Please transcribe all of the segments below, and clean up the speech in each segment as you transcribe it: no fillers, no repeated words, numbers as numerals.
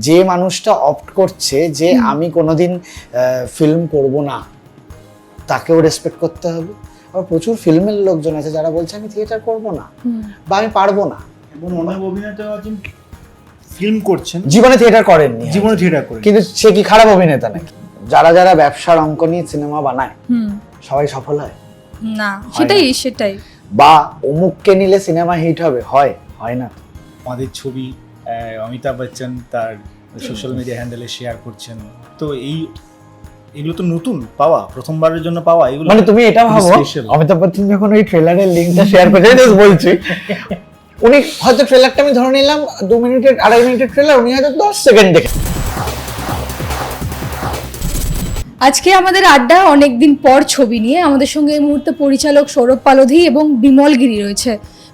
যে মানুষটা অপ্ট করছে যে আমি কোনোদিন ফিল্ম করব না, তাকেও রেসপেক্ট করতে হবে। আবার প্রচুর ফিল্মের লোকজন আছে যারা বলছে আমি থিয়েটার করব না বা আমি পারবো না, এবং অনেক অভিনেতা আছেন ফিল্ম করছেন, জীবনে থিয়েটার করেননি, জীবনে থিয়েটার করেন, কিন্তু সে কি খারাপ অভিনেতা নাকি? যারা যারা ব্যবসার অঙ্ক নিয়ে সিনেমা বানায় সবাই সফল হয় না? সেটাই বা অমুককে নিলে সিনেমা হিট হবে, হয় না। আমাদের ছবি অমিতাভ বচ্চন তার সোশ্যাল মিডিয়া হ্যান্ডেলে শেয়ার করছেন, তো এগুলো তো নতুন পাওয়া, প্রথমবারের জন্য পাওয়া এগুলো। মানে তুমি এটা ভাবো, special। অমিতাভ বচ্চন যখন ওই ট্রেলারের লিঙ্কটা শেয়ার করেছে, এটা বলছি উনি হয়তো ট্রেলারটা আমি ধরে নিলাম 2 মিনিটের 2.5 মিনিটের ট্রেলার, উনি হয়তো 10 সেকেন্ড দেখে। আজকে আমাদের আড্ডা অনেকদিন পর ছবি নিয়ে। আমাদের সঙ্গে এই মুহূর্তে পরিচালক সৌরভ পালোধি এবং বিমল গিরি রয়েছে।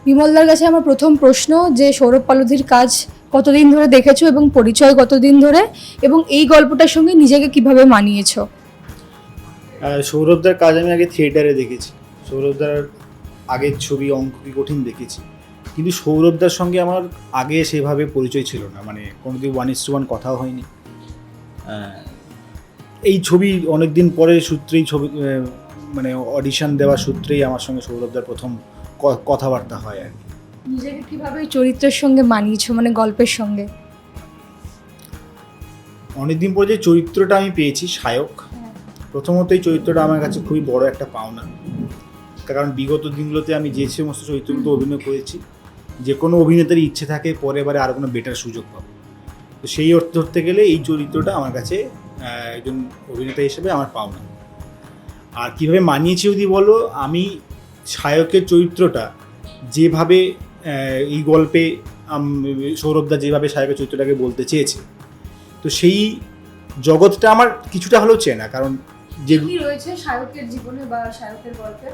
বিমলদার কাছে আমার প্রথম প্রশ্ন যে সৌরভ পালোধির কাজ কতদিন ধরে দেখেছো এবং পরিচয় কতদিন ধরে, এবং এই গল্পটার সঙ্গে নিজেকে কিভাবে মানিয়েছো? সৌরভদার কাজ আমি আগে থিয়েটারে দেখেছি, সৌরভদার আগের ছবি অঙ্ক কি কঠিন দেখেছি, কিন্তু সৌরভদার সঙ্গে আমার আগে সেভাবে পরিচয় ছিল না, মানে কোনোদিন 1:1 কথাও হয়নি। এই ছবি অনেকদিন পরে সূত্রেই ছবি মানে অডিশন দেওয়ার সূত্রেই আমার সঙ্গে সৌরভদার প্রথম কথাবার্তা হয় আর কি। নিজেকে কিভাবে চরিত্রের সঙ্গে মানিয়েছো, মানে গল্পের সঙ্গে? অনেকদিন পরে যে চরিত্রটা আমি পেয়েছি সায়ক, প্রথমত এই চরিত্রটা আমার কাছে খুবই বড় একটা পাওনা, কারণ বিগত দিনগুলোতে আমি যে সমস্ত চরিত্রগুলো অভিনয় করেছি, যে কোনো অভিনেতারই ইচ্ছে থাকে পরের বারে আরও কোনো বেটার সুযোগ পাবো, তো সেই অর্থ ধরতে গেলে এই চরিত্রটা আমার কাছে একজন অভিনেতা হিসেবে আমার পাওনা। আর কীভাবে মানিয়েছি যদি বলো, আমি সায়কের চরিত্রটা যেভাবে এই গল্পে সৌরভদা যেভাবে সায়কের চরিত্রটাকে বলতে চেয়েছে, তো সেই জগৎটা আমার কিছুটা হলেও চেনা, কারণ যে রয়েছে সায়কের জীবনে বা সায়কের গল্পে।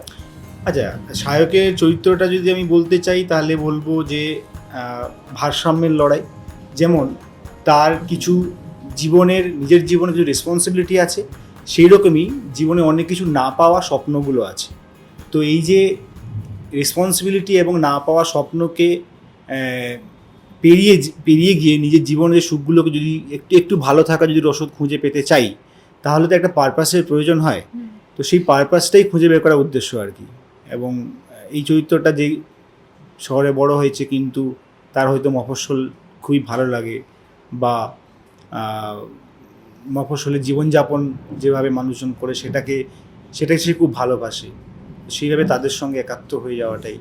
আচ্ছা, সায়কের চরিত্রটা যদি আমি বলতে চাই তাহলে বলবো যে ভারসাম্যের লড়াই, যেমন তার কিছু নিজের জীবনে যে রেসপন্সিবিলিটি আছে, সেই রকমই জীবনে অনেক কিছু না পাওয়া স্বপ্নগুলো আছে। তো এই যে রেসপন্সিবিলিটি এবং না পাওয়া স্বপ্নকে পেরিয়ে গিয়ে নিজের জীবনের সুখগুলোকে যদি একটু ভালো থাকা যদি রসদ খুঁজে পেতে চাই, তাহলে তো একটা পারপাসের প্রয়োজন হয়। তো সেই পারপাসটাই খুঁজে বের করার উদ্দেশ্য আর কি। এবং এই চরিত্রটা যে শহরে বড় হয়েছে, কিন্তু তার হয়তো মফস্বল খুবই ভালো লাগে, বা মফস্বলের জীবনযাপন যেভাবে মানুষজন করে সেটাকে সে খুব ভালোবাসে, সেইভাবে তাদের সঙ্গে একাত্ম হয়ে যাওয়াটাই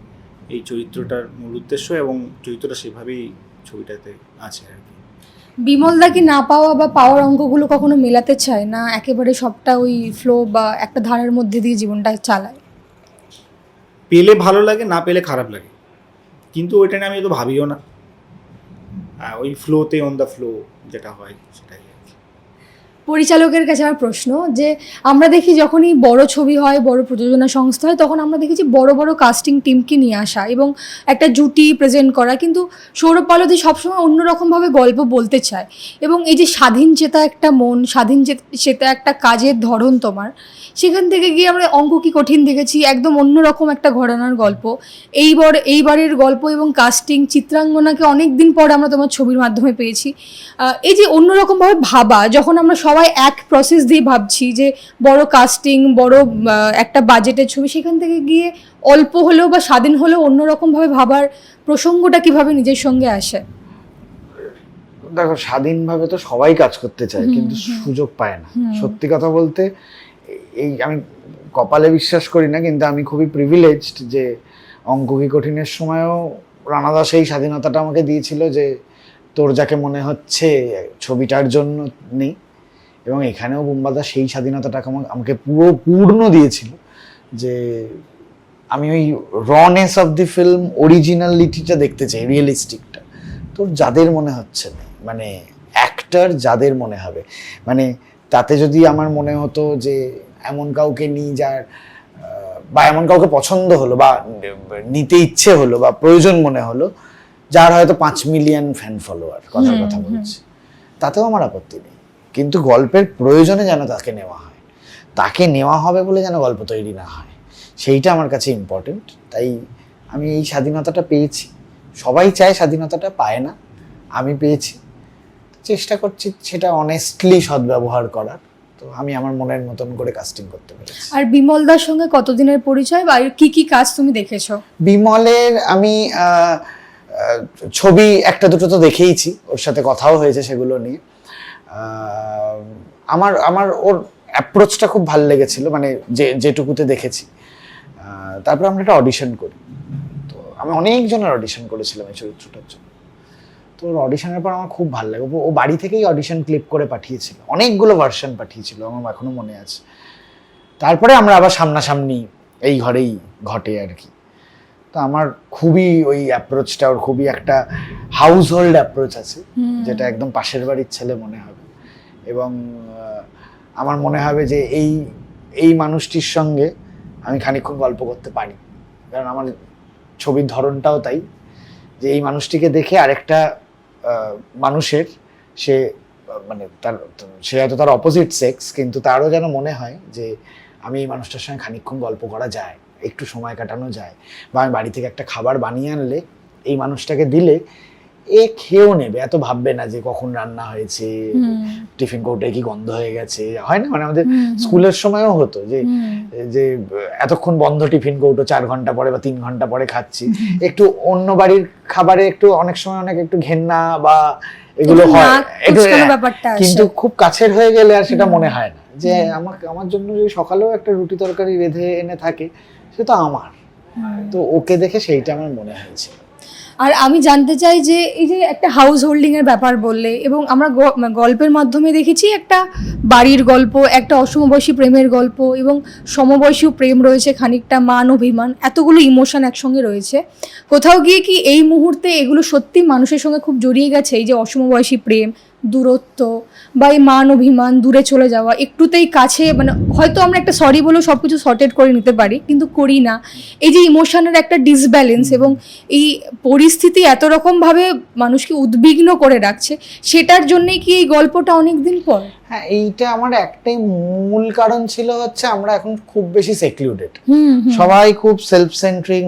এই চরিত্রটার মূল উদ্দেশ্য, এবং চরিত্রটা সেভাবেই ছবিটাতে আছে আর কি। বিমলদা কি না পাওয়া বা পাওয়ার অঙ্কগুলো কখনো মেলাতে চায় না, একেবারে সবটা ওই ফ্লো বা একটা ধারার মধ্যে দিয়ে জীবনটা চালায়? পেলে ভালো লাগে, না পেলে খারাপ লাগে, কিন্তু ওইটা নিয়ে আমি তো ভাবিও না, ওই ফ্লোতে অন দ্য ফ্লো যেটা হয় সেটাই। পরিচালকের কাছে আমার প্রশ্ন যে আমরা দেখি যখনই বড় ছবি হয়, বড় প্রযোজনা সংস্থা হয়, তখন আমরা দেখেছি বড় বড় কাস্টিং টিমকে নিয়ে আসা এবং একটা জুটি প্রেজেন্ট করা, কিন্তু সৌরভ পালোধি সবসময় অন্যরকমভাবে গল্প বলতে চায়। এবং এই যে স্বাধীন চেতা একটা মন, স্বাধীন চেতা একটা কাজের ধরন তোমার, সেখান থেকে গিয়ে আমরা অঙ্ক কি কঠিন দেখেছি একদম অন্যরকম একটা ঘরানার গল্প। এইবারের গল্প এবং কাস্টিং, চিত্রাঙ্গনাকে অনেক দিন পর আমরা তোমার ছবির মাধ্যমে পেয়েছি। এই যে অন্যরকমভাবে ভাবা, যখন আমরা সবাই এক প্রসেস দিয়ে ভাবছি যে বড় কাস্টিং, বড় একটা বাজেটের ছবি, সেখান থেকে গিয়ে অল্প হলেও বা স্বাধীন হলেও অন্যরকমভাবে ভাবার প্রসঙ্গটা কিভাবে নিজের সঙ্গে আসে? দেখো, স্বাধীনভাবে তো সবাই কাজ করতে চায়, কিন্তু সুযোগ পায় না। সত্যি কথা বলতে, এই আমি কপালে বিশ্বাস করি না, কিন্তু আমি খুবই প্রিভিলেজড যে অঙ্ক কি কঠিনের সময়ও রানাদা সেই স্বাধীনতাটা আমাকে দিয়েছিল যে তোর যাকে মনে হচ্ছে ছবিটার জন্য নেই, এবং এখানেও বুম্বাদা সেই স্বাধীনতাটাকে আমাকে পূর্ণ দিয়েছিল যে আমি ওই রনেস অফ দি ফিল্ম, অরিজিনালিটিটা দেখতে চাই, রিয়েলিস্টিকটা। তোর যাদের মনে হচ্ছে না, মানে অ্যাক্টর যাদের মনে হবে, মানে তাতে যদি আমার মনে হতো যে এমন কাউকে নিই যার বা এমন কাউকে পছন্দ হলো বা নিতে ইচ্ছে হলো বা প্রয়োজন মনে হলো, যার হয়তো 5 মিলিয়ন ফ্যান ফলোয়ার, কথা বলছি, তাতেও আমার আপত্তি নেই, কিন্তু গল্পের প্রয়োজনে যেন তাকে নেওয়া হয়, তাকে নেওয়া হবে বলে যেন গল্প তৈরি না হয়, সেইটা আমার কাছে ইম্পর্টেন্ট। তাই আমি এই স্বাধীনতাটা পেয়েছি। সবাই চায় স্বাধীনতাটা, পায় না, আমি পেয়েছি। চেষ্টা করছি সেটা অনেস্টলি সদ্ব্যবহার করার। তো আমি আমার মনের মতন করে কাস্টিং করতে পেরেছি। আর বিমল দার সঙ্গে কতদিনের পরিচয় বা কি কি কাজ তুমি দেখেছো? বিমলের আমি ছবি একটা দুটো তো দেখেইছি, ওর সাথে কথাও হয়েছে সেগুলো নিয়ে। আমার আমার ওর অ্যাপ্রোচটা খুব ভালো লেগেছিল, মানে যেটুকুতে দেখেছি। তারপর আমরা একটা অডিশন করি। তো আমি অনেকজনের অডিশন করেছিলাম এই চরিত্রটার জন্য। তো ওর অডিশনের পর আমার খুব ভালো লাগে। ও বাড়ি থেকেই অডিশন ক্লিপ করে পাঠিয়েছিল, অনেকগুলো ভার্সন পাঠিয়েছিল, আমার এখনো মনে আছে। তারপরে আমরা আবার সামনাসামনি এই ঘরেই ঘটে আর কি। তো আমার খুবই ওই অ্যাপ্রোচটা, ওর খুবই একটা হাউস হোল্ড অ্যাপ্রোচ আছে, যেটা একদম পাশের বাড়ির ছেলে মনে হবে। এবং আমার মনে হবে যে এই মানুষটির সঙ্গে আমি খানিকক্ষণ গল্প করতে পারি, কারণ আমার ছবির ধরনটাও তাই, যে এই মানুষটিকে দেখে আরেকটা মানুষের সে মানে সে হয়তো তার অপোজিট সেক্স, কিন্তু তারও যেন মনে হয় যে আমি এই মানুষটার সঙ্গে খানিকক্ষণ গল্প করা যায়, একটু সময় কাটানো যায়। বা আমি বাড়ি থেকে একটা খাবার বানিয়ে আনলে এই মানুষটাকে দিলে এ খেয়েও নেবে, এত ভাববে না যে কখন রান্না হয়েছে, টিফিন কৌটে কি গন্ধ হয়ে গেছে। হয় না, মানে আমাদের স্কুলের সময়ও হতো যে এতক্ষণ বন্ধ টিফিন কৌটো, 4 ঘন্টা পরে বা 3 ঘন্টা পরে খাচ্ছি। একটু অন্য বাড়ির খাবারে একটু অনেক সময় অনেক একটু ঘেন্না বা এগুলো হয়, কিন্তু খুব কাছের হয়ে গেলে আর সেটা মনে হয় না যে আমার জন্য যে সকালেও একটা রুটি তরকারি রেঁধে এনে থাকে, সে তো আমার। তো ওকে দেখে সেইটা আমার মনে হয়েছে। আর আমি জানতে চাই যে এই যে একটা হাউস হোল্ডিং এর ব্যাপার বললে, এবং আমরা গল্পের মাধ্যমে দেখেছি একটা বাড়ির গল্প, একটা অসমবয়সী প্রেমের গল্প, এবং সমবয়সীও প্রেম রয়েছে, খানিকটা মান অভিমান, এতগুলো ইমোশন একসঙ্গে রয়েছে। কোথাও গিয়ে কি এই মুহূর্তে এগুলো সত্যি মানুষের সঙ্গে খুব জড়িয়ে গেছে? এই যে অসমবয়সী প্রেম, দূরত্ব, বা এই মান অভিমান, দূরে চলে যাওয়া, একটুতেই কাছে, মানে হয়তো আমরা একটা সরি বলেও সব কিছু সর্টেড করে নিতে পারি, কিন্তু করি না। এই যে ইমোশনের একটা ডিসব্যালেন্স এবং এই পরিস্থিতি এত রকমভাবে মানুষকে উদ্বিগ্ন করে রাখছে, সেটার জন্যই কি এই গল্পটা অনেকদিন পর? হ্যাঁ, এইটা আমার একটাই মূল কারণ ছিল, হচ্ছে আমরা এখন খুব বেশি সেক্লুডেড, সবাই খুব সেলফ সেন্ট্রিক,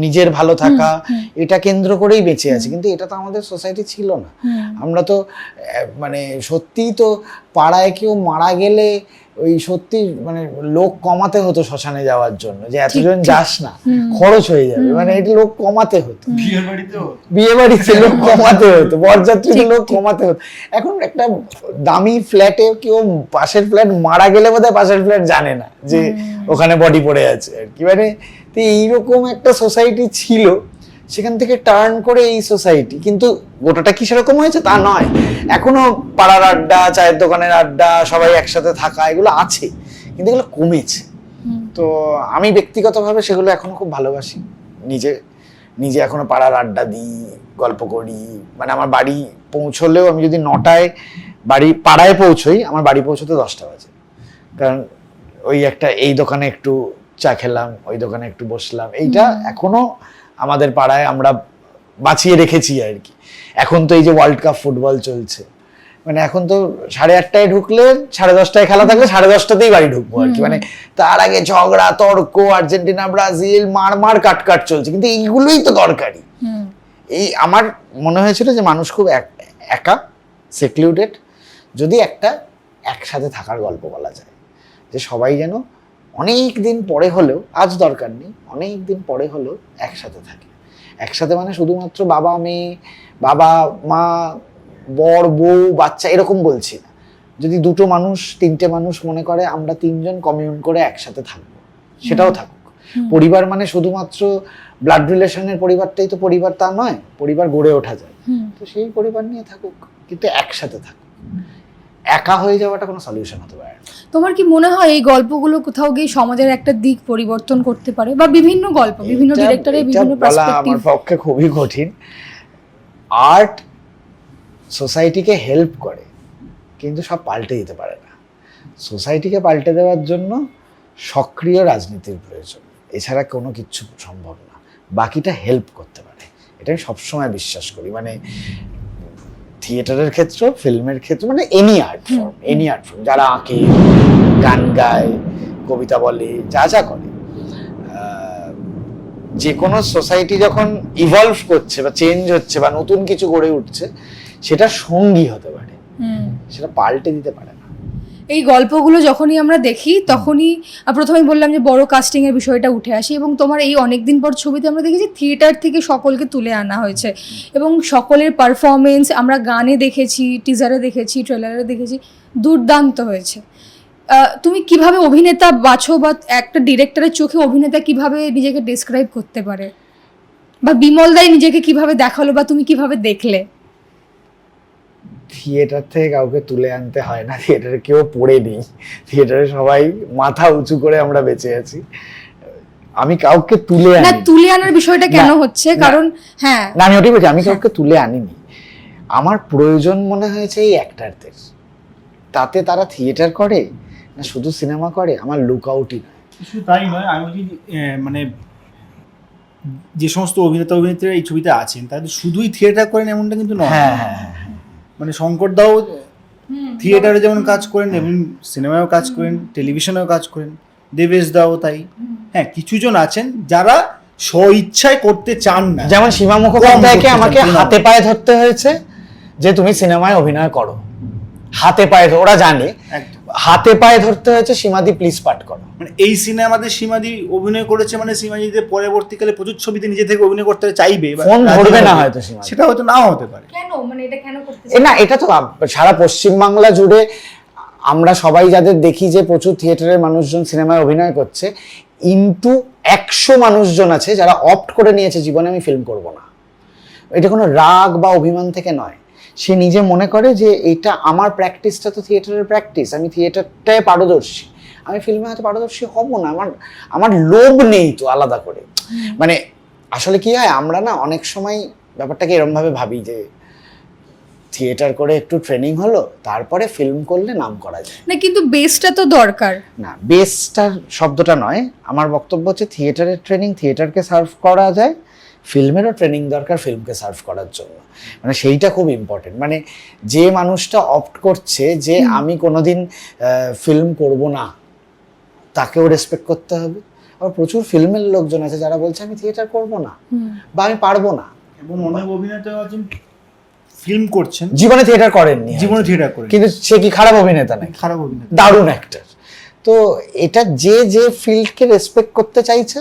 নিজের ভালো থাকা এটা কেন্দ্র করেই বেঁচে আছে। কিন্তু এটা তো আমাদের সোসাইটি ছিল না। আমরা তো মানে সত্যিই তো পাড়ায় কেউ মারা গেলে ওই সত্যি মানে লোক কমাতে হতো শ্মশানে যাওয়ার জন্য, যে এতজন যাস না, খরচ হয়ে যাবে, মানে এটা লোক কমাতে হতো। বিয়ে বাড়িতে লোক কমাতে হতো, বরযাত্রীতে লোক কমাতে হতো। এখন একটা দামি ফ্ল্যাটে কেউ পাশের ফ্ল্যাট মারা গেলে বোধহয় পাশের ফ্ল্যাট জানে না যে ওখানে বডি পড়ে আছে আর কি। মানে তো এইরকম একটা সোসাইটি ছিল, সেখান থেকে টার্ন করে এই সোসাইটি, কিন্তু গোটাটা কি সেরকম হয়েছে তা নয়। এখনো পাড়ার আড্ডা, চায়ের দোকানের আড্ডা, সবাই একসাথে থাকা, এগুলো আছে, কিন্তু এগুলো কমেছে। তো আমি ব্যক্তিগতভাবে সেগুলো এখনো খুব ভালোবাসি। নিজে এখনো পাড়ার আড্ডা দিই, গল্প করি। মানে আমার বাড়ি পৌঁছলেও আমি যদি 9টায় পাড়ায় পৌঁছই, আমার বাড়ি পৌঁছতে 10টা বাজে। কারণ ওই একটা এই দোকানে একটু চা খেলাম, ওই দোকানে একটু বসলাম, এইটা এখনো আমাদের পাড়ায় আমরা বাঁচিয়ে রেখেছি আর কি। এখন তো এই যে ওয়ার্ল্ড কাপ ফুটবল চলছে, মানে এখন তো 8:30টায় ঢুকলে 10:30টায় খেলা থাকলে 10:30টাতেই বাড়ি ঢুকবো আর কি। মানে তার আগে ঝগড়া, তর্ক, আর্জেন্টিনা ব্রাজিল, মার কাট চলছে, কিন্তু এইগুলোই তো দরকারি। এই আমার মনে হয়েছিল যে মানুষ খুব একা, সেক্লুডেড, যদি একটা একসাথে থাকার গল্প বলা যায়, যে সবাই যেন অনেক দিন পরে হলেও, আজ দরকার নেই, অনেক দিন পরে হলেও একসাথে থাকে। একসাথে মানে শুধুমাত্র বাবা মেয়ে, বাবা মা, বর বউ বাচ্চা এরকম বলছি না। যদি 2টো মানুষ 3টে মানুষ মনে করে আমরা 3জন কমিউন করে একসাথে থাকবো, সেটাও থাকুক। পরিবার মানে শুধুমাত্র ব্লাড রিলেশনের পরিবারটাই তো পরিবার তা নয়, পরিবার গড়ে ওঠা যায়। তো সেই পরিবার নিয়ে থাকুক, কিন্তু একসাথে থাকুক। একা হয়ে যাওয়াটা কোনো সলিউশন হতে পারে না। তোমার কি মনে হয় এই গল্পগুলো কোথাও গিয়ে সমাজের একটা দিক পরিবর্তন করতে পারে, বা বিভিন্ন গল্প বিভিন্ন ডিরেক্টরের বিভিন্ন পার্সপেক্টিভ? আমার পক্ষে খুবই কঠিন। আর্ট সোসাইটিকে হেল্প করে, কিন্তু সব পাল্টে দিতে পারে না। সোসাইটিকে পাল্টে দেওয়ার জন্য সক্রিয় রাজনীতির প্রয়োজন, এছাড়া কোনো কিছু সম্ভব না। বাকিটা হেল্প করতে পারে, এটা আমি সবসময় বিশ্বাস করি। মানে থিয়েটারের ক্ষেত্র, ফিল্মের ক্ষেত্র, মানে এনি আর্ট ফর্ম, যারা আঁকে, গান গায়, কবিতা বলে, যা করে, যে কোনো সোসাইটি যখন ইভলভ করছে বা চেঞ্জ হচ্ছে বা নতুন কিছু গড়ে উঠছে, সেটা সঙ্গী হতে পারে, সেটা পাল্টে দিতে পারে না। এই গল্পগুলো যখনই আমরা দেখি তখনই প্রথমেই বললাম যে বড় কাস্টিং এর বিষয়টা উঠে আসে, এবং তোমার এই অনেকদিন পর ছবিতে আমরা দেখেছি থিয়েটার থেকে সকলকে তুলে আনা হয়েছে এবং সকলের পারফরমেন্স আমরা গানে দেখেছি, টিজারে দেখেছি, ট্রেলারে দেখেছি, দুর্দান্ত হয়েছে। তুমি কিভাবে অভিনেতা বাছো, বা একটা ডিরেক্টরের চোখে অভিনেতা কিভাবে নিজেকে ডেসক্রাইব করতে পারে, বা বিমল দাই নিজেকে কিভাবে দেখালো, বা তুমি কিভাবে দেখলে? থিয়েটার থেকে কাউকে তুলে আনতে হয় না, থিয়েটারে কেউ পড়ে নেই, থিয়েটারে সবাই মাথা উঁচু করে আমরা বেঁচে আছি। আমি কাউকে তুলে না, আনি তুলে আনার বিষয়টা কেন হচ্ছে, না, কারণ হ্যাঁ না আমি ওটাই বলছি, আমি কাউকে তুলে আনিনি। আমার প্রয়োজন মনে হয়েছে এই অ্যাক্টরদের, তাতে তারা থিয়েটার করে না শুধু সিনেমা করে, আমার লুক আউটই নয়। শুধু তাই নয়, আমি বলছি মানে যে সমস্ত অভিনেতা অভিনেত্রীরা এই ছবিতে আছেন তাদের শুধুই থিয়েটার করেন এমনটা কিন্তু নয়। হ্যাঁ হ্যাঁ হ্যাঁ, মানে শঙ্কর দাও থিয়েটারে যেমন কাজ করেন এবং সিনেমায়ও কাজ করেন, টেলিভিশনেও কাজ করেন, দেবেশ দাও তাই। হ্যাঁ, কিছুজন আছেন যারা স্বইচ্ছায় করতে চান না, যেমন সীমা মুখোপাধ্যায়কে করতে আমাকে চান, হাতে পায়ে ধরতে হয়েছে যে তুমি সিনেমায় অভিনয় করো, হাতে পায়ে ওরা জানে, একদম। হাতে পায়ে ধরতে হয়েছে সীমাদি প্লিজ পাঠ করো। মানে এই সিনেমাতে সীমাদি অভিনয় করেছে, মানে সীমাদিতে পরবর্তীকালে প্রচুর ছবিতে নিজে থেকে অভিনয় করতে চাইবে, বা ফোন রাজি ধরবে না হবে। হয়তো সীমাদি, সেটা হয়তো নাও হতে পারে। কেন, মানে এটা কেন করতে না এটা তো সারা পশ্চিমবাংলা জুড়ে আমরা সবাই যাদের দেখি যে প্রচুর থিয়েটারের মানুষজন সিনেমায় অভিনয় করছে, ইনটু 100 মানুষজন আছে যারা অপ্ট করে নিয়েছে জীবনে আমি ফিল্ম করব না। এটা কোনো রাগ বা অভিমান থেকে নয়, সে নিজে মনে করে যে এটা আমার প্র্যাকটিসটা তো থিয়েটারের প্র্যাকটিস, আমি থিয়েটারটায় পারদর্শী, আমি ফিল্মে হয়তো পারদর্শী হব না, আমার লোভ নেই তো আলাদা করে। মানে আসলে কি হয়, আমরা না অনেক সময় ব্যাপারটাকে এরমভাবে ভাবি যে থিয়েটার করে একটু ট্রেনিং হলো তারপরে ফিল্ম করলে নাম করা যায় না, কিন্তু বেসটা তো দরকার। না, বেসটার শব্দটা নয়, আমার বক্তব্য হচ্ছে থিয়েটারের ট্রেনিং থিয়েটারকে সার্ভ করা যায়, ফিল্মেরও ট্রেনিং দরকার ফিল্মকে সার্ভ করার জন্য। মানে সেইটা খুব ইম্পর্টেন্ট। মানে যে মানুষটা অপ্ট করছে যে আমি কোনোদিন ফিল্ম করব না, তাকেও রেসপেক্ট করতে হবে। আবার প্রচুর ফিল্মের লোকজন আছে যারা বলছে আমি থিয়েটার করব না বা আমি পারবো না, এবং অনেক অভিনেতা আছেন ফিল্ম করছেন, জীবনে থিয়েটার করেননি, জীবনে থিয়েটার করেন, কিন্তু সে কি খারাপ অভিনেতা নাকি? খারাপ অভিনেতা, দারুণ অ্যাক্টর। তো এটা যে যে ফিল্ডকে রেসপেক্ট করতে চাইছে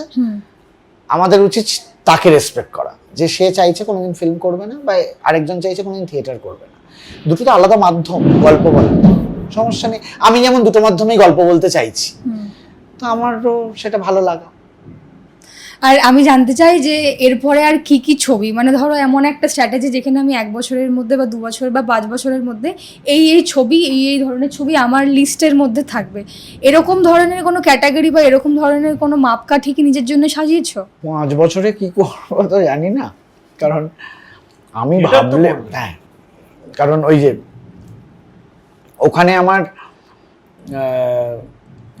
আমাদের উচিত তাকে রেসপেক্ট করা, যে সে চাইছে কোনোদিন ফিল্ম করবে না বা আরেকজন চাইছে কোনোদিন থিয়েটার করবে না। দুটো তো আলাদা মাধ্যম গল্প বলার, সমস্যা নেই। আমি যেমন দুটো মাধ্যমেই গল্প বলতে চাইছি, তো আমারও সেটা ভালো লাগা। আর আমি জানতে চাই যে এরপরে আর কি কি ছবি, মানে ধরো এমন একটা স্ট্র্যাটেজি যেখানে আমি 1 বছরের মধ্যে বা 2 বছর বা 5 বছরের মধ্যে এই ছবি এই ধরনের ছবি আমার লিস্টের মধ্যে থাকবে, এরকম ধরনের কোনো ক্যাটাগরি বা এরকম ধরনের কোনো মাপকাঠি কি নিজের জন্য সাজিয়েছো? 5 বছরে কি করবো তো জানি না, কারণ আমি এটা তো ভাবলে হ্যাঁ, কারণ ওই যে ওখানে আমার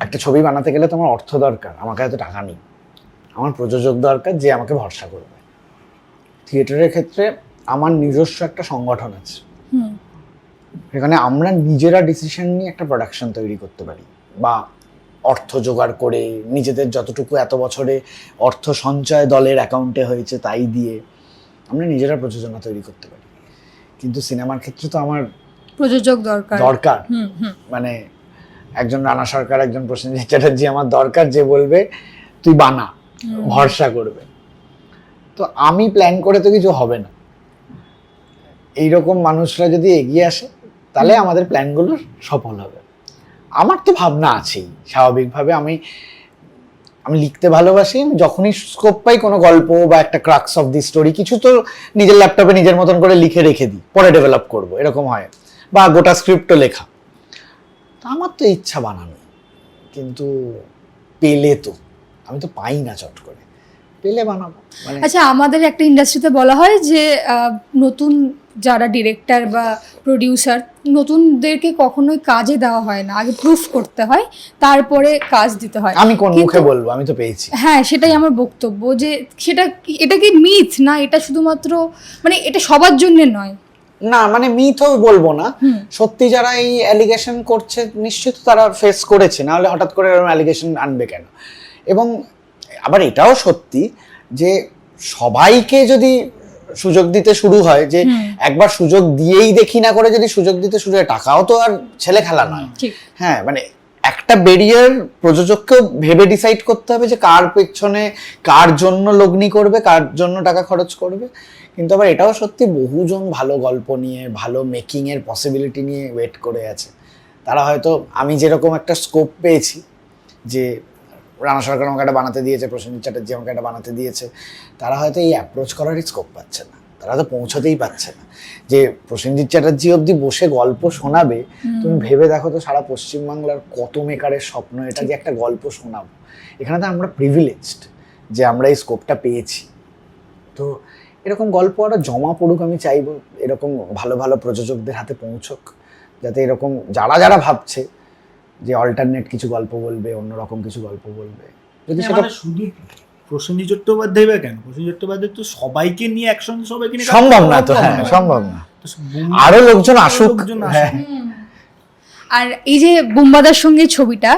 একটা ছবি বানাতে গেলে তো আমার অর্থ দরকার, আমার কাছে তো টাকা নেই, আমার প্রযোজক দরকার যে আমাকে ভরসা করবে। থিয়েটারের ক্ষেত্রে আমার নিজস্ব একটা সংগঠন আছে, এখানে আমরা নিজেরা ডিসিশন নিয়ে একটা প্রোডাকশন তৈরি করতে পারি, বা অর্থ জোগাড় করে নিজেদের যতটুকু এত বছরে অর্থ সঞ্চয় দলের অ্যাকাউন্টে হয়েছে তাই দিয়ে আমরা নিজেরা প্রযোজনা তৈরি করতে পারি। কিন্তু সিনেমার ক্ষেত্রে তো আমার প্রযোজক দরকার। মানে একজন রানা সরকার, একজন প্রসেনজিৎ চ্যাটার্জি আমার দরকার, যে বলবে তুই বানা, ভরসা করবে। তো আমি প্ল্যান করে তো কিছু হবে না, এইরকম মানুষরা যদি এগিয়ে আসে তাহলে আমাদের প্ল্যানগুলো সফল হবে। আমার তো ভাবনা আছেই স্বাভাবিকভাবে, আমি লিখতে ভালোবাসি, আমি যখনই স্কোপ পাই কোনো গল্প বা একটা ক্রাক্স অফ দি স্টোরি কিছু তো নিজের ল্যাপটপে নিজের মতন করে লিখে রেখে দিই, পরে ডেভেলপ করব, এরকম হয়। বা গোটা স্ক্রিপ্টও লেখা, তো আমার তো ইচ্ছা বানানো, কিন্তু পেলে তো আমি তো পাই না, চট করে পেলে বানাবো। মানে আচ্ছা, আমাদের একটা ইন্ডাস্ট্রিতে বলা হয় যে নতুন যারা ডিরেক্টর বা প্রডিউসার, নতুনদেরকে কখনোই কাজে দেওয়া হয় না, আগে প্রুফ করতে হয় তারপরে কাজ দিতে হয়। আমি কোন মুখে বলবো, আমি তো পেয়েছি। হ্যাঁ, সেটাই আমার বক্তব্য, যে এটা কি মিথ না, এটা শুধুমাত্র মানে এটা সবার জন্য নয়। না মানে মিথও বলবো না, সত্যি যারা এই অ্যালিগেশন করছে নিশ্চিত তারা ফেস করেছে, না হলে হঠাৎ করে এরকম অ্যালিগেশন আনবে কেন? এবং আবার এটাও সত্যি যে সবাইকে যদি সুযোগ দিতে শুরু হয়, যে একবার সুযোগ দিয়েই দেখি না করে যদি সুযোগ দিতে শুরু হয়, টাকাও তো আর ছেলে খেলা নয়। হ্যাঁ, মানে একটা ব্যারিয়ার প্রযোজককেও ভেবে ডিসাইড করতে হবে যে কার পেছনে, কার জন্য লগ্নি করবে, কার জন্য টাকা খরচ করবে। কিন্তু আবার এটাও সত্যি, বহুজন ভালো গল্প নিয়ে, ভালো মেকিং এর পসিবিলিটি নিয়ে ওয়েট করে আছে। তারা হয়তো, আমি যেরকম একটা স্কোপ পেয়েছি, যে রানা সরকার আমাকে একটা বানাতে দিয়েছে, প্রসেনজিৎ চ্যাটার্জি আমাকে একটা বানাতে দিয়েছে, তারা হয়তো এই অ্যাপ্রোচ করারই স্কোপ পাচ্ছে না, তারা তো পৌঁছতেই পারছে না। যে প্রসেনজিৎ চ্যাটার্জি অবধি বসে গল্প শোনাবে, তুমি ভেবে দেখো তো সারা পশ্চিমবাংলার কত মেকারের স্বপ্ন এটা, যে একটা গল্প শোনাবো। এখানে তো আমরা প্রিভিলেজড যে আমরা এই স্কোপটা পেয়েছি। তো এরকম গল্প আরও জমা পড়ুক, আমি চাইবো এরকম ভালো ভালো প্রযোজকদের হাতে পৌঁছক, যাতে এরকম যারা যারা ভাবছে যে অল্টারনেট কিছু গল্প বলবে, অন্যরকম কিছু গল্প বলবে, যদি সেটা শুধু প্রসেনজিৎ চট্টোপাধ্যায় বা কেন, প্রসেনজিৎ চট্টোপাধ্যায় তো সবাইকে নিয়ে একসঙ্গে, সবাইকে নিয়ে সম্ভব না তো। হ্যাঁ, সম্ভব না, আরো লোকজন আসুক। হ্যাঁ, আর এই যে বুম্বাদার সঙ্গে ছবিটা,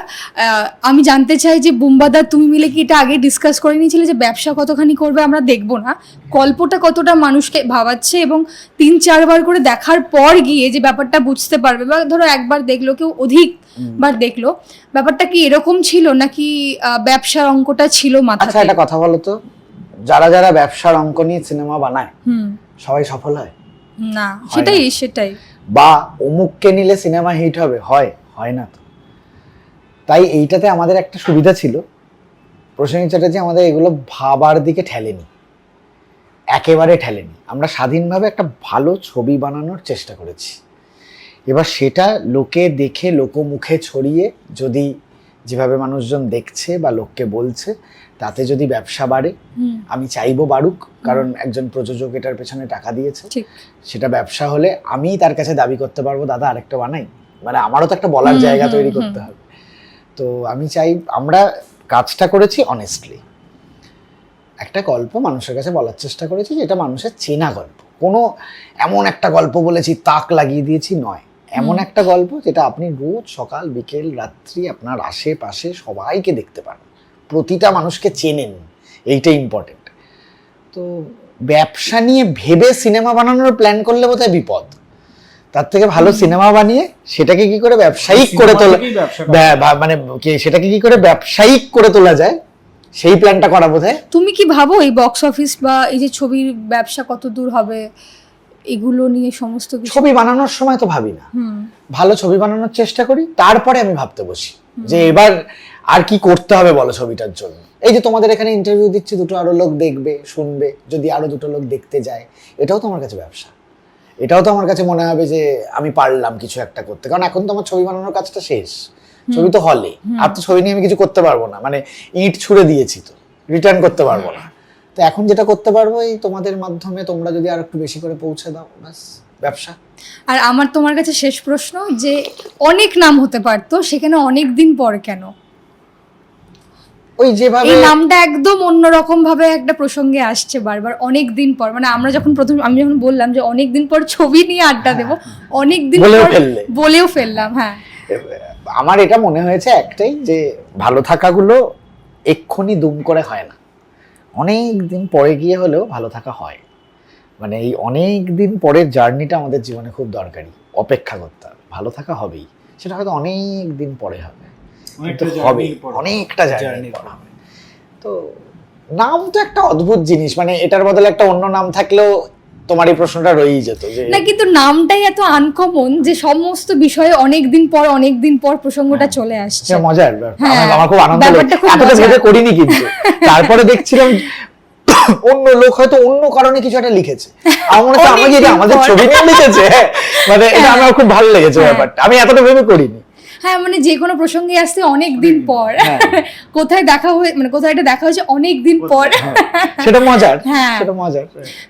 আমি জানতে চাই যে বুম্বাদা তুমি মিলে কি এটা আগে ডিসকাস করে নিয়েছিলে যে ব্যবসা কতখানি করবে আমরা দেখবো না, গল্পটা কতটা মানুষকে ভাবাচ্ছে, এবং 3-4 বার করে দেখার পর গিয়ে যে ব্যাপারটা বুঝতে পারবে, বা ধরো একবার দেখলো, কেউ অধিকবার দেখলো, ব্যাপারটা কি এরকম ছিল নাকি ব্যবসার অঙ্কটা ছিল মাথায়? আচ্ছা, একটা কথা বলো তো, যারা যারা ব্যবসার অঙ্ক নিয়ে সিনেমা বানায় সবাই সফল হয় না? সেটাই বা অমুককে নিলে সিনেমা হিট হবে, হয় না তো। তাই এইটাতে আমাদের একটা সুবিধা ছিল, প্রসেনজিৎ চ্যাটার্জি আমাদের এগুলো ভাবার দিকে ঠেলেনি, একেবারে ঠেলেনি। আমরা স্বাধীনভাবে একটা ভালো ছবি বানানোর চেষ্টা করেছি। এবার সেটা লোকে দেখে, লোকমুখে ছড়িয়ে, যদি যেভাবে মানুষজন দেখছে বা লোককে বলছে, তাতে যদি ব্যবসা বাড়ে, আমি চাইবো বাড়ুক, কারণ একজন প্রযোজক এটার পেছনে টাকা দিয়েছে। সেটা ব্যবসা হলে আমি তার কাছে দাবি করতে পারবো, দাদা আরেকটা বানাই, মানে আমারও তো একটা বলার জায়গা তৈরি করতে হবে। তো আমি চাই, আমরা কাজটা করেছি অনেস্টলি, একটা গল্প মানুষের কাছে বলার চেষ্টা করেছি, যে এটা মানুষের চেনা গল্প, কোনো এমন একটা গল্প বলেছি তাক লাগিয়ে দিয়েছি নয়, এমন একটা গল্প যেটা আপনি রোজ সকাল বিকেল রাত্রি আপনার আশেপাশে সবাইকে দেখতে পান, প্রতিটা মানুষকে চেনেন, এইটা ইম্পর্টেন্ট। তো ব্যবসা নিয়ে ভেবে সিনেমা বানানোর প্ল্যান করলে বোধহয় বিপদ, তার থেকে ভালো সিনেমা বানিয়ে সেটাকে কি করে ব্যবসায়িক করে তোলা, মানে সেটাকে কি করে ব্যবসায়িক করে তোলা যায়, সেই প্ল্যানটা করা বোধহয়। তুমি কি ভাবো এই বক্স অফিস বা এই যে ছবির ব্যবসা কত দূর হবে, এগুলো নিয়ে সমস্ত কিছু? ছবি বানানোর সময় তো ভাবি না, ভালো ছবি বানানোর চেষ্টা করি, তারপরে আমি ভাবতে বসি যে এবার আর কি করতে হবে বলো ছবিটার জন্য। এই যে তোমাদের এখানে ইন্টারভিউ দিচ্ছি, দুটো আরো লোক দেখবে, শুনবে, যদি আরো দুটো লোক দেখতে যায়, এটাও তো আমার কাছে ব্যবসা, এটাও তো আমার কাছে মনে হবে যে আমি পারলাম কিছু একটা করতে। কারণ এখন তো আমার ছবি বানানোর কাজটা শেষ, ছবি তো হলে, আর তো ছবি নিয়ে আমি কিছু করতে পারবো না, মানে ইট ছুঁড়ে দিয়েছি, তো রিটার্ন করতে পারবো না। তো এখন যেটা করতে পারবো, এই তোমাদের মাধ্যমে তোমরা যদি আর একটু বেশি করে পৌঁছে দাও, ব্যাস ব্যবসা। আর আমার তোমার কাছে শেষ প্রশ্ন, যে অনেক নাম হতে পারতো, সেখানে অনেক দিন পর কেন? ওই যেভাবে এই নামটা একদম অন্যরকম ভাবে একটা প্রসঙ্গে আসছে বারবার, অনেক দিন পর, মানে আমরা যখন আমি যখন বললাম যে অনেক দিন পর ছবি নিয়ে আড্ডা দেবো, অনেক দিন বলেও ফেললাম। হ্যাঁ, আমার এটা মনে হয়েছে একটাই, যে ভালো থাকাগুলো এক্ষুনি দুম করে হয় না, অনেক দিন পরে গিয়ে হলেও ভালো থাকা হয়। মানে এই অনেক দিন পরের জার্নিটা আমাদের জীবনে খুব দরকারি, অপেক্ষা করতে হবে, ভালো থাকা হবেই, সেটা হয়তো অনেক দিন পরে হবে, অনেকটা জার্নি করা হবে। তো নাম তো একটা অদ্ভুত জিনিস, মানে এটার বদলে একটা অন্য নাম থাকলেও তোমার এই প্রশ্নটা রয়েই যেত যে না, কিন্তু নামটাই এত আনকমন যে সমস্ত বিষয়ে অনেক দিন পর প্রসঙ্গটা চলে আসছে। মজার আমার খুব আনন্দ লাগছে, এতটা ভেবে করিনি, কিন্তু তারপরে দেখছিলাম অন্য লোক হয়তো অন্য কারণে কিছু একটা লিখেছে, আমার মনে হচ্ছে আমাদের ছবি নিয়ে লিখেছে, মানে এটা আমার খুব ভালো লেগেছে ব্যাপারটা, আমি এতটা ভেবে করিনি। হ্যাঁ, মানে যে কোনো প্রসঙ্গে আসছে অনেক দিন পর, কোথায় দেখা হয়ে, মানে কোথায় এটা দেখা হয়েছে অনেক দিন পর, সেটা মজার। হ্যাঁ, সেটা মজার।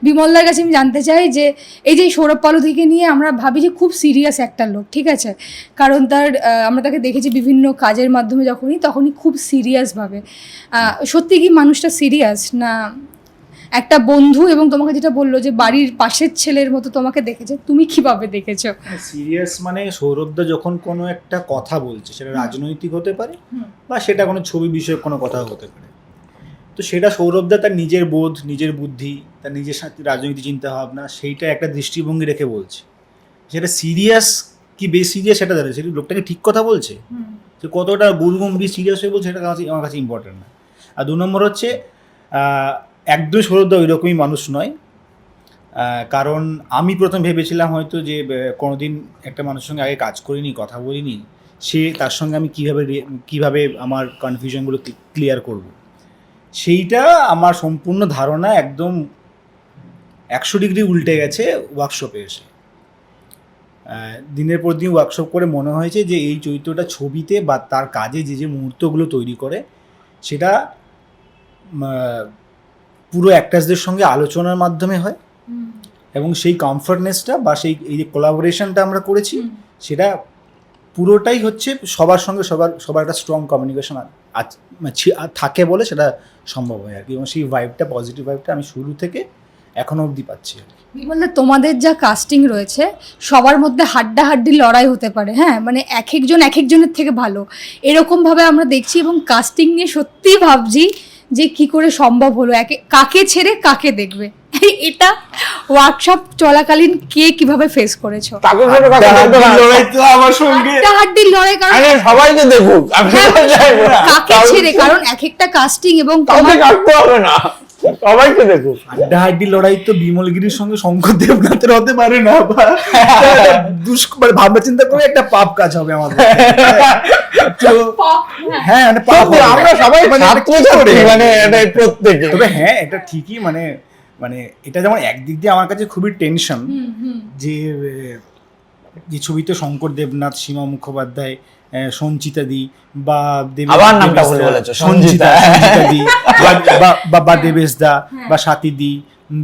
বিমলদার কাছে আমি জানতে চাই যে এই যে সৌরভ পালুধিকে নিয়ে আমরা ভাবি যে খুব সিরিয়াস একটা লোক, ঠিক আছে, কারণ তার আমরা তাকে দেখেছি বিভিন্ন কাজের মাধ্যমে, তখনই খুব সিরিয়াস ভাবে। সত্যি কি মানুষটা সিরিয়াস, না একটা বন্ধু এবং তোমাকে যেটা বললো যে বাড়ির পাশের ছেলের মতো তোমাকে দেখেছে, তুমি কিভাবে দেখেছো? সিরিয়াস মানে সৌরভদা যখন কোনো একটা কথা বলছে, সেটা রাজনৈতিক হতে পারে বা সেটা কোনো ছবি বিষয়ক কোনো কথা হতে পারে, তো সেটা সৌরভদা তার নিজের বোধ, নিজের বুদ্ধি, তার নিজের সাথে রাজনৈতিক চিন্তা ভাবনা, সেইটা একটা দৃষ্টিভঙ্গি রেখে বলছে। সেটা সিরিয়াস কি বেশ সিরিয়াস সেটা জানে, সেটা লোকটাকে ঠিক কথা বলছে, যে কতটা গুরুগম্ভীর সিরিয়াস হয়ে বলছে, সেটা আমার কাছে ইম্পর্টেন্ট না। আর 2 নম্বর হচ্ছে একদম সৌরভদা ওই রকমই মানুষ নয়। কারণ আমি প্রথম ভেবেছিলাম হয়তো যে কোনোদিন একটা মানুষের সঙ্গে আগে কাজ করিনি, কথা বলিনি, সে তার সঙ্গে আমি কীভাবে আমার কনফিউশনগুলো ক্লিয়ার করব, সেইটা আমার সম্পূর্ণ ধারণা একদম 100 ডিগ্রি উল্টে গেছে ওয়ার্কশপে এসে। দিনের পর দিন ওয়ার্কশপ করে মনে হয়েছে যে এই চরিত্রটা ছবিতে বা তার কাজে যে যে মুহূর্তগুলো তৈরি করে, সেটা পুরো অ্যাক্টার্সদের সঙ্গে আলোচনার মাধ্যমে হয়, এবং সেই কমফর্টনেসটা বা সেই এই যে কোলাবোরেশনটা আমরা করেছি, সেটা পুরোটাই হচ্ছে সবার সঙ্গে সবার একটা স্ট্রং কমিউনিকেশন থাকে বলে সেটা সম্ভব হয় আর কি। এবং সেই ভাইবটা, পজিটিভ ভাইবটা আমি শুরু থেকে এখনো অবধি পাচ্ছি আর কি। বিমলদা, তোমাদের যা কাস্টিং রয়েছে সবার মধ্যে হাড্ডাহাড্ডি লড়াই হতে পারে, হ্যাঁ, মানে এক একজনের থেকে ভালো, এরকমভাবে আমরা দেখছি। এবং কাস্টিং নিয়ে সত্যিই ভাবছি যে কি করে সম্ভব হলো, কাকে ছেড়ে কাকে দেখবে, এটা ওয়ার্কশপ চলাকালীন কে কিভাবে ফেস করেছো? আমার সঙ্গে হাড্ডাহাড্ডির লড়াই, কারণ সবাইকে দেখুক, কাকে ছেড়ে, কারণ এক একটা কাস্টিং এবং কাটতে হবে না, সবাইকে দেখুক। হাড্ডাহাড্ডি লড়াই তো বিমলগিরির সঙ্গে শঙ্কর দেবনাথের হতে পারে না, বা ভাবনা চিন্তা করে একটা পাপ কাজ হবে আমাদের। হ্যাঁ, মানে আমরা সবাই মানে প্রত্যেকে, তবে হ্যাঁ এটা ঠিকই, মানে এটা যেমন একদিক দিয়ে আমার কাছে খুবই টেনশন যে ছবিতে শঙ্কর দেবনাথ, সীমা মুখোপাধ্যায়, সঞ্চিতা দি বা সঞ্চিতা দি বা দেবেশ দা বা স্বাতী দি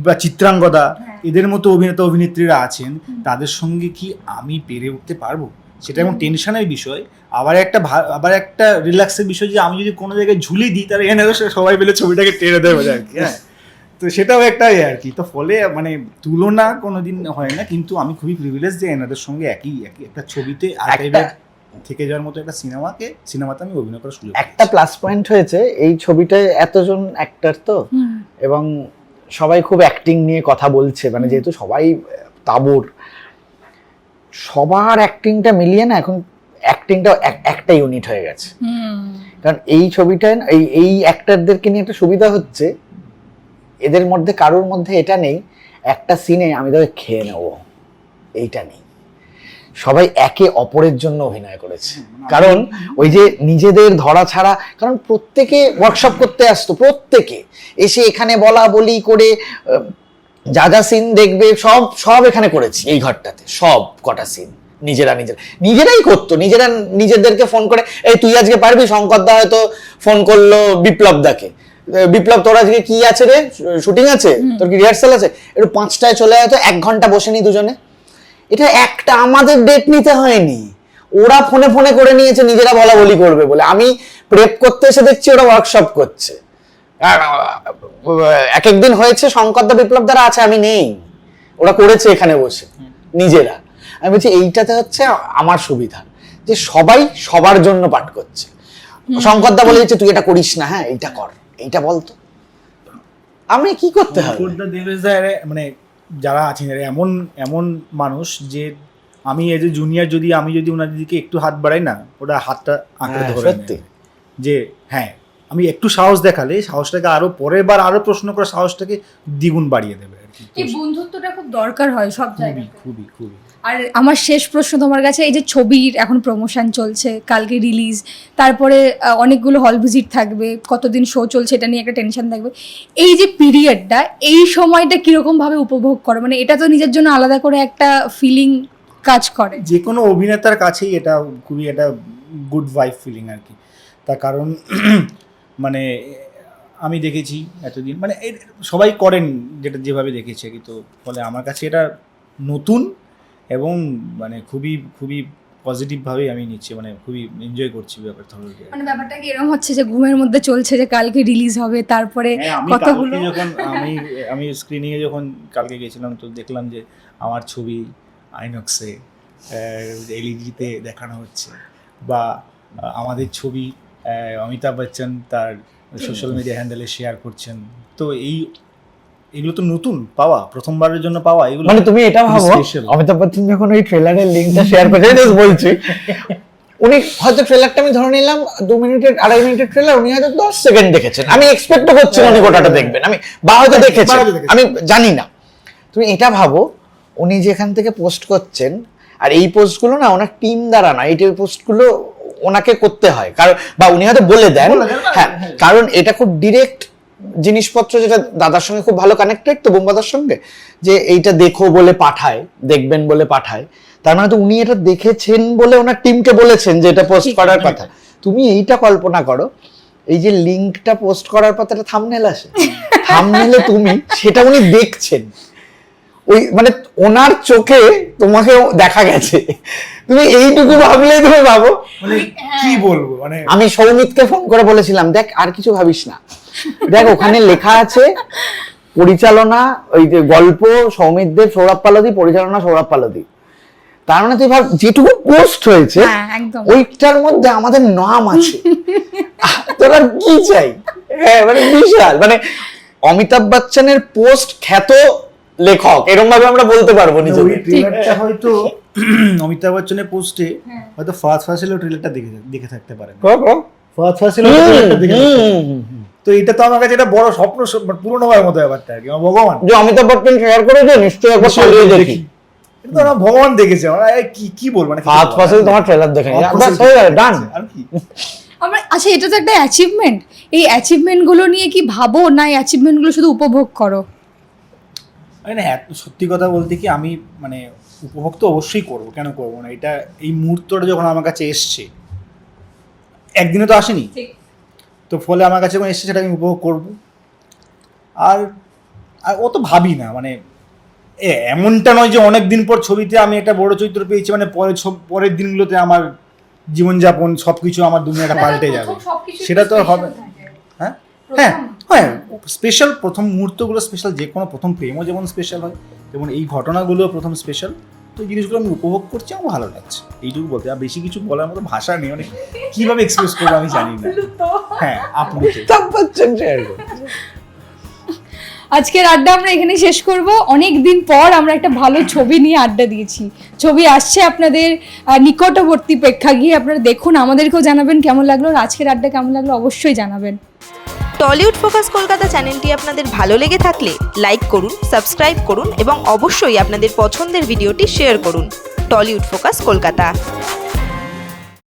বা চিত্রাঙ্গদা, এদের মতো অভিনেতা অভিনেত্রীরা আছেন, তাদের সঙ্গে কি আমি পেরে উঠতে পারবো, সেটা এমন টেনশনের বিষয়। আবার একটা রিল্যাক্সের বিষয় যে আমি যদি কোনো জায়গায় ঝুলি দিই, তাহলে এনে সবাই মিলে ছবিটাকে টেনে দেবে আর কি। হ্যাঁ, তো সেটাও একটা আর কি। তো ফলে মানে তুলনা কোনোদিন হয় না, কিন্তু আমি খুবই প্রিভিলেজ যে এনাদের সঙ্গে একই একটা ছবিতে থেকে যাওয়ার মতো একটা সিনেমাতে আমি অভিনয় করার সুযোগ। একটা প্লাস পয়েন্ট হয়েছে এই ছবিটায়, এতজন অ্যাক্টর তো, এবং সবাই খুব অ্যাক্টিং নিয়ে কথা বলছে, মানে যেহেতু সবাই তাবড়, সবার অ্যাক্টিংটা মিলিয়ে না এখন অ্যাক্টিংটা একটা ইউনিট হয়ে গেছে। কারণ এই ছবিটায় এই অ্যাক্টরদেরকে নিয়ে একটা সুবিধা হচ্ছে, এদের মধ্যে কারোর মধ্যে এটা নেই একটা সিনে আমি তোকে খেয়ে নেব, এইটা নেই। সবাই একে অপরের জন্য অভিনয় করেছে, কারণ ওই যে নিজেদের ধরা ছাড়া, কারণ প্রত্যেকে ওয়ার্কশপ করতে আসতো, প্রত্যেকে এসে এখানে বলা বলি করে যা যা সিন দেখবে সব এখানে করেছি এই ঘরটাতে, সব কটা সিন নিজেরাই করতো, নিজেদেরকে ফোন করে, এই তুই আজকে পারবি? শঙ্করদা হয়তো ফোন করলো বিপ্লবদাকে, বিপ্লব তোর আজকে কি আছে রে, শুটিং আছে, তোর কি রিহার্সাল আছে, একটু 5টায় চলে আয় তো, 1 ঘন্টা বসে নি দুজনে। এটা একটা আমাদের ডেট নিতে হয়নি, ওরা ফোনে ফোনে করে নিয়েছে নিজেরা বলা বলি করবে বলে। আমি প্রেপ করতে এসে দেখছি ওরা ওয়ার্কশপ করছে। এক একদিন হয়েছে শঙ্করদা বিপ্লব দ্বারা আছে, আমি নেই, ওরা করেছে এখানে বসে নিজেরা। আমি বলছি এইটাতে হচ্ছে আমার সুবিধা, যে সবাই সবার জন্য পাঠ করছে। শঙ্করদা বলে দিচ্ছে তুই এটা করিস না, হ্যাঁ এইটা কর, এইটা বলতো, আমি কি করতে হবে? মানে যারা আছেন এমন মানুষ যে আমি এজ এ জুনিয়র আমি যদি ওনাদের দিকে একটু হাত বাড়াই না, ওটা হাতটা আঁকড়ে ধরে নেয়, যে হ্যাঁ আমি একটু সাহস দেখালে সাহসটাকে আরো পরের বার আরো প্রশ্ন করার সাহসটাকে দ্বিগুণ বাড়িয়ে দেবে আর কি। এই বন্ধুত্বটা খুব দরকার হয় সব জায়গায়, খুবই। আর আমার শেষ প্রশ্ন তোমার কাছে, এই যে ছবির এখন প্রমোশন চলছে, কালকে রিলিজ, তারপরে অনেকগুলো হল ভিজিট থাকবে, কতদিন শো চলছে এটা নিয়ে একটা টেনশন থাকবে, এই যে পিরিয়ডটা, এই সময়টা কিরকম ভাবে উপভোগ করো? মানে এটা তো নিজের জন্য আলাদা করে একটা ফিলিং কাজ করে, যে কোনো অভিনেতার কাছেই এটা খুবই একটা গুড ভাইব ফিলিং আর কি। তার কারণ মানে আমি দেখেছি এতদিন, মানে সবাই করেন যেভাবে দেখেছে, কিন্তু ফলে আমার কাছে এটা নতুন এবং মানে খুবই পজিটিভভাবেই আমি নিচ্ছি, মানে খুবই এনজয় করছি ব্যাপারটা। মানে ব্যাপারটা কি এরকম হচ্ছে যে ঘুমের মধ্যে চলছে যে কালকে রিলিজ হবে, তারপরে কতগুলো যখন আমি স্ক্রিনিংয়ে যখন কালকে গেছিলাম, তো দেখলাম যে আমার ছবি আইনক্সে এলইডিতে দেখানো হচ্ছে, বা আমাদের ছবি অমিতাভ বচ্চন তার সোশ্যাল মিডিয়া হ্যান্ডেলে শেয়ার করছেন। তো এগুলো তো নতুন পাওয়া, প্রথমবারের জন্য পাওয়া এগুলো। মানে তুমি এটা ভাবো, special। অমিতাভ বচ্চন যখন ওই ট্রেলারের লিঙ্কটা শেয়ার করেছে, just বলছি, উনি হয়তো ট্রেলারটা আমি ধরে নিলাম 2 মিনিটের 2.5 মিনিটের ট্রেলার, উনি হয়তো 10 সেকেন্ড দেখেছেন, আমি এক্সপেক্ট করছি উনি গোটাটা দেখবেন, আমি বা হয়তো দেখেছেন, আমি জানি না। তুমি এটা ভাবো, উনি যেখান থেকে পোস্ট করছেন, আর এই পোস্টগুলো না ওনার টিম দ্বারা না, এই পোস্টগুলো ওনাকে করতে হয়, কারণ বা উনি হয়তো বলে দেন, হ্যাঁ, কারণ এটা খুব ডিরেক্ট জিনিসপত্র, যেটা দাদার সঙ্গে খুব ভালো কানেক্টেড তো, বোমবাদার সঙ্গে, যে এইটা দেখো বলে পাঠায়, দেখবেন বলে পাঠায়, তার মানে তো উনি এটা দেখেছেন বলে ওনার টিমকে বলেছেন যে এটা পোস্ট করার কথা। তুমি এইটা কল্পনা করো, এই যে লিঙ্কটা পোস্ট করার পর একটা থাম্বনেল আসে, থাম্বনেলে তুমি সেটা উনি দেখছেন, ওই মানে ওনার চোখে তোমাকেও দেখা গেছে, তুমি এইটুকু ভাবলেই তুমি ভাবো। মানে কি বলবো, মানে আমি সৌমিতকে ফোন করে বলেছিলাম, দেখ আর কিছু ভাবিস না, দেখ ওখানে লেখা আছে পরিচালনা, ওই যে গল্প সৌমিতদের, সৌরভ পালদি, পরিচালনা সৌরভ পালদি, তার মানে তুই ভাব যেটুকু পোস্ট হয়েছে ওইটার মধ্যে আমাদের নাম আছে, তোরা কি চাই? হ্যাঁ, মানে বিশাল, মানে অমিতাভ বচ্চনের পোস্ট খ্যাত লেখক, এরকম ভাবে আমরা বলতে পারবো নিজেকে। ট্রেলারটা হয়তো অমিতাভ বচ্চনের পোস্টে হয়তো ফাহাদ ফাসিলও ট্রেলারটা দেখে থাকতে পারে, ফাহাদ ফাসিলও ট্রেলারটা দেখে থাকতে পারে। তো এটা তো আমার কাছে একটা বড় স্বপ্ন পূরণ হওয়ার মতো ব্যাপারটা আর কি। ভগবান যে অমিতাভ বচ্চন শেয়ার করেছে, নিশ্চয়ই একবার চালিয়ে দেখি, এটা তো আমার ভগবান দেখেছে, আমার কি বলবো, মানে ফাহাদ ফাসিল তোমার ট্রেলার দেখে বাস হয়ে গেল, ডান। আর কি আমরা, আচ্ছা এটা তো একটা অ্যাচিভমেন্ট, এই অ্যাচিভমেন্ট গুলো নিয়ে কি ভাবো, না এই অ্যাচিভমেন্ট গুলো শুধু উপভোগ করো? মানে সত্যি কথা বলতে কি, আমি মানে উপভোগ তো অবশ্যই করবো, কেন করবো না। এটা এই মুহূর্তটা যখন আমার কাছে এসছে, একদিনে তো আসেনি, তো ফলে আমার কাছে যখন এসছে সেটা আমি উপভোগ করবো। আর অত ভাবি না, মানে এমনটা নয় যে অনেক দিন পর ছবিতে আমি একটা বড় চরিত্র পেয়েছি, মানে পরের দিনগুলোতে আমার জীবনযাপন সবকিছু, আমার দুনিয়াটা পাল্টে যাবে, সেটা তো হবে। হ্যাঁ হ্যাঁ হ্যাঁ, স্পেশাল প্রথম মুহূর্তগুলো স্পেশাল, যে কোনো প্রথম প্রেমও যেমন স্পেশাল হয়, যেমন এই ঘটনাগুলো প্রথম স্পেশাল। তো এই জিনিসগুলো আমি উপভোগ করছি, আমার ভালো লাগছে, এইটুকু বলতে। আর বেশি কিছু বলার মতো ভাষা নেই, মানে কিভাবে এক্সপ্রেস করবো আমি জানি না। হ্যাঁ, আপ্লুত। আজকের আড্ডা আমরা এখানে শেষ করব। অনেক দিন পর আমরা একটা ভালো ছবি নিয়ে আড্ডা দিয়েছি, ছবি আসছে আপনাদের নিকটবর্তী প্রেক্ষাগৃহে, আপনারা দেখুন, আমাদেরকেও জানাবেন কেমন লাগলো, আর আজকের আড্ডা কেমন লাগলো অবশ্যই জানাবেন। টলিউড ফোকাস কলকাতা চ্যানেলটি আপনাদের ভালো লেগে থাকলে লাইক করুন, সাবস্ক্রাইব করুন এবং অবশ্যই আপনাদের পছন্দের ভিডিওটি শেয়ার করুন। Tollywood focus Kolkata.